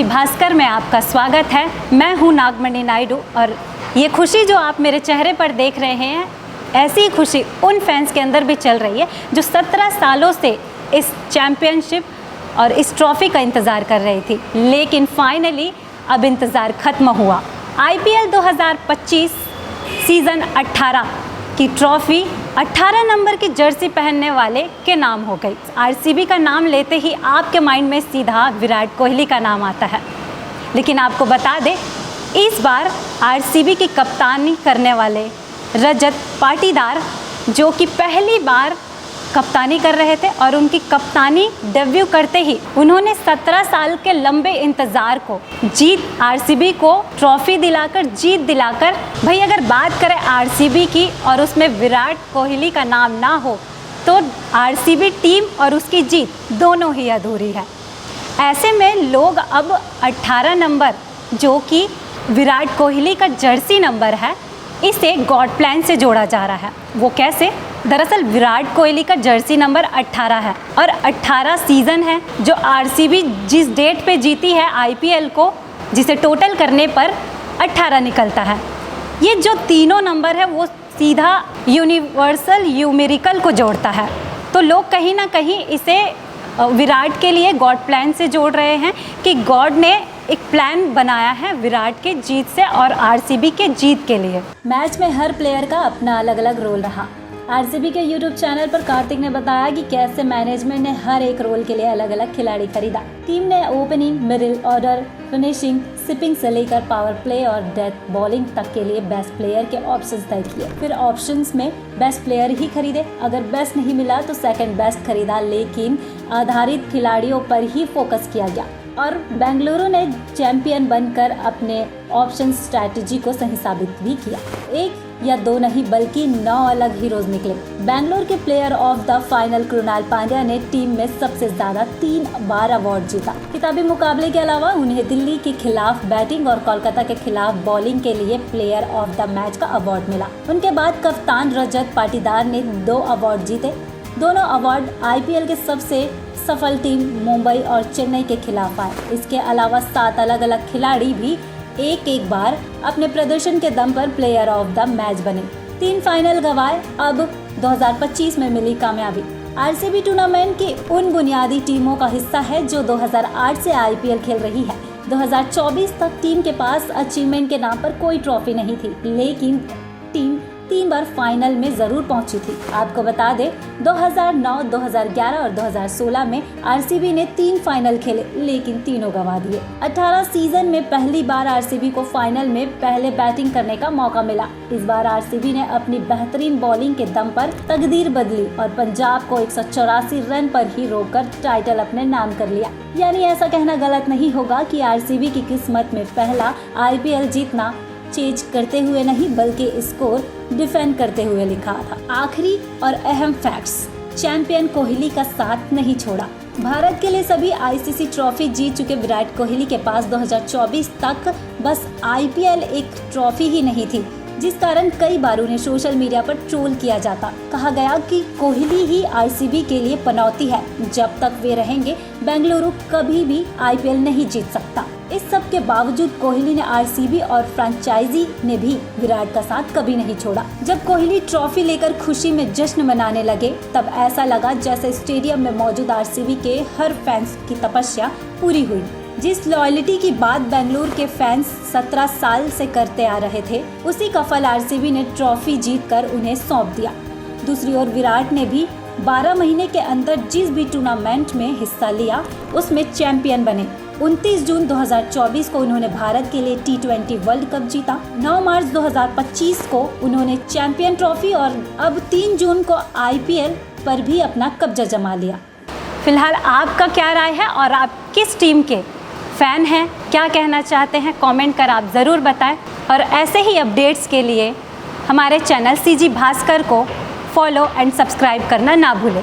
CG Bhaskar में आपका स्वागत है। मैं हूं नागमणि नायडू और ये खुशी जो आप मेरे चेहरे पर देख रहे हैं, ऐसी ही खुशी उन फैंस के अंदर भी चल रही है जो 17 सालों से इस चैम्पियनशिप और इस ट्रॉफ़ी का इंतज़ार कर रही थी। लेकिन फाइनली अब इंतज़ार ख़त्म हुआ। IPL 2025 सीज़न 18 की ट्रॉफ़ी 18 नंबर की जर्सी पहनने वाले के नाम हो गई। RCB का नाम लेते ही आपके माइंड में सीधा विराट कोहली का नाम आता है। लेकिन आपको बता दें, इस बार RCB की कप्तानी करने वाले रजत पाटीदार, जो कि पहली बार कप्तानी कर रहे थे और उनकी कप्तानी डेब्यू करते ही उन्होंने 17 साल के लंबे इंतज़ार को जीत, RCB को ट्रॉफ़ी दिलाकर, जीत दिलाकर। भाई अगर बात करें RCB की और उसमें विराट कोहली का नाम ना हो तो RCB टीम और उसकी जीत दोनों ही अधूरी है। ऐसे में लोग अब 18 नंबर, जो कि विराट कोहली का जर्सी नंबर है, इसे गॉड प्लान से जोड़ा जा रहा है। वो कैसे? दरअसल विराट कोहली का जर्सी नंबर 18 है और 18 सीज़न है जो RCB जिस डेट पे जीती है IPL को, जिसे टोटल करने पर 18 निकलता है। ये जो तीनों नंबर है वो सीधा यूनिवर्सल न्यूमेरिकल को जोड़ता है। तो लोग कहीं ना कहीं इसे विराट के लिए गॉड प्लान से जोड़ रहे हैं कि गॉड ने एक प्लान बनाया है विराट के जीत से और RCB के जीत के लिए। मैच में हर प्लेयर का अपना अलग अलग रोल रहा। RCB के YouTube चैनल पर कार्तिक ने बताया कि कैसे मैनेजमेंट ने हर एक रोल के लिए अलग अलग खिलाड़ी खरीदा। टीम ने opening, middle order, finishing, sipping से लेकर पावर प्ले और डेथ बॉलिंग तक के लिए बेस्ट प्लेयर के ऑप्शंस तय किए। फिर ऑप्शंस में बेस्ट प्लेयर ही खरीदे। अगर बेस्ट नहीं मिला तो सेकंड बेस्ट खरीदा, लेकिन आधारित खिलाड़ियों पर ही फोकस किया गया। और बेंगलुरु ने चैंपियन बनकर अपने ऑप्शन स्ट्रैटेजी को सही साबित भी किया। एक या दो नहीं बल्कि 9 अलग हीरोज निकले। बेंगलुरु के player of the final Krunal Pandya ने टीम में सबसे ज्यादा 3 बार अवार्ड जीता। किताबी मुकाबले के अलावा उन्हें दिल्ली के खिलाफ बैटिंग और कोलकाता के खिलाफ बॉलिंग के लिए प्लेयर ऑफ द मैच का अवार्ड मिला। उनके बाद कप्तान रजत पाटीदार ने 2 अवार्ड जीते। दोनों अवार्ड IPL के सबसे सफल टीम मुंबई और चेन्नई के खिलाफ आए। इसके अलावा 7 अलग अलग खिलाड़ी भी एक बार अपने प्रदर्शन के दम पर प्लेयर ऑफ द मैच बने। 3 फाइनल गंवाए। अब 2025 में मिली कामयाबी। RCB टूर्नामेंट की उन बुनियादी टीमों का हिस्सा है जो 2008 से IPL खेल रही है। 2024 तक टीम के पास अचीवमेंट के नाम पर कोई ट्रॉफी नहीं थी, लेकिन टीम 3 बार फाइनल में जरूर पहुंची थी। आपको बता दें, 2009, 2011 और 2016 में RCB ने 3 फाइनल खेले, लेकिन तीनों गंवा दिए। 18 सीजन में पहली बार RCB को फाइनल में पहले बैटिंग करने का मौका मिला। इस बार RCB ने अपनी बेहतरीन बॉलिंग के दम पर तकदीर बदली और पंजाब को 184 रन पर ही रोककर टाइटल अपने नाम कर लिया। यानी ऐसा कहना गलत नहीं होगा कि RCB की किस्मत में पहला IPL जीतना चेज करते हुए नहीं बल्कि स्कोर डिफेंड करते हुए लिखा था। आखिरी और अहम फैक्ट्स, चैंपियन कोहली का साथ नहीं छोड़ा। भारत के लिए सभी ICC ट्रॉफी जीत चुके विराट कोहली के पास 2024 तक बस IPL एक ट्रॉफी ही नहीं थी, जिस कारण कई बार उन्हें सोशल मीडिया पर ट्रोल किया जाता। कहा गया कि कोहली ही RCB के लिए पनौती है, जब तक वे रहेंगे बेंगलुरु कभी भी IPL नहीं जीत सकता। इस सब के बावजूद कोहली ने RCB और फ्रेंचाइजी ने भी विराट का साथ कभी नहीं छोड़ा। जब कोहली ट्रॉफी लेकर खुशी में जश्न मनाने लगे, तब ऐसा लगा जैसे स्टेडियम में मौजूद RCB के हर फैंस की तपस्या पूरी हुई। जिस लॉयल्टी की बात बेंगलुरु के फैंस 17 साल से करते आ रहे थे, उसी का फल RCB ने ट्रॉफी जीतकर उन्हें सौंप दिया। दूसरी ओर विराट ने भी 12 महीने के अंदर जिस भी टूर्नामेंट में हिस्सा लिया उसमें चैंपियन बने। 29 जून 2024 को उन्होंने भारत के लिए T20 वर्ल्ड कप जीता। 9 मार्च 2025 को उन्होंने चैंपियन ट्रॉफी और अब 3 जून को IPL पर भी अपना कब्जा जमा लिया। फिलहाल आपका क्या राय है और आप किस टीम के फैन हैं? क्या कहना चाहते हैं? कमेंट कर आप ज़रूर बताएं और ऐसे ही अपडेट्स के लिए हमारे चैनल CG भास्कर को फॉलो एंड सब्सक्राइब करना ना भूलें।